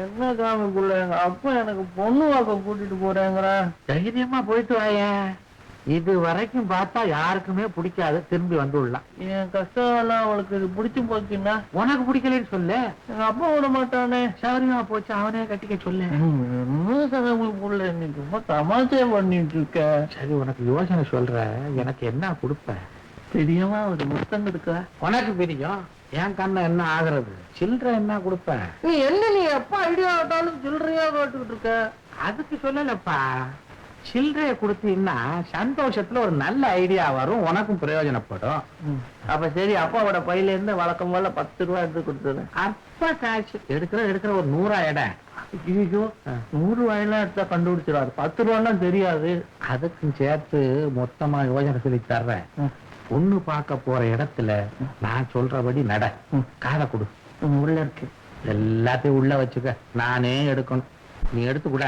என்ன சாமி புள்ள, எங்க அப்பா எனக்கு பொண்ணு வாக்க கூட்டிட்டு போறேங்கிற. தைரியமா போயிட்டு வாயா. இது வரைக்கும் பார்த்தா யாருக்குமே பிடிக்காது, திரும்பி வந்துடலாம். என் கஷ்டம் எல்லாம் அவளுக்கு இது பிடிச்சு போச்சுன்னா உனக்கு பிடிக்கலன்னு சொல்லு. எங்க அப்பா விட மாட்டானே. சௌரியமா போச்சு, அவனே கட்டிக்க சொல்லு. என்ன சாமி புள்ள, நீ ரொம்ப தமாஷே பண்ணிட்டு இருக்க. சரி, உனக்கு யோசனை சொல்ற. எனக்கு என்ன கொடுப்ப? தெரியாம ஒரு முத்தம் கொடுக்க. உனக்கு பிரியம், என் கண்ண என்ன ஆகுறது? சில்லற என்ன கொடுப்ப? நீ எப்ப ஐடியா ஆட்டாலும் சில்லறையா கேட்டுக்கிட்டு இருக்க. அதுக்கு சொல்லலப்பா. சில்லறைய கொடுத்தீங்கன்னா சந்தோஷத்துல ஒரு நல்ல ஐடியா வரும், உனக்கும் பிரயோஜனப்படும். அப்ப சரி, அப்பாவோட பையில இருந்து வழக்கம் போல 10 ரூபாய் எடுத்து கொடுத்துரு. அப்ப காசு எடுக்கிற ஒரு 100 இடம். ஐயோ, 100 ரூபாயெல்லாம் எடுத்தா கண்டுபிடிச்சிடாது. 10 ரூபாய்லாம் தெரியாது. அதுக்கும் சேர்த்து மொத்தமா யோசனை சொல்லி தர்றேன். பொண்ணு பார்க்க போற இடத்துல நான் சொல்றபடி நட. காதை கொடு. உள்ள இருக்கு. எல்லாத்தையும் உள்ள வச்சுக்க, நானே எடுக்கணும். நீ எடுத்து கூட.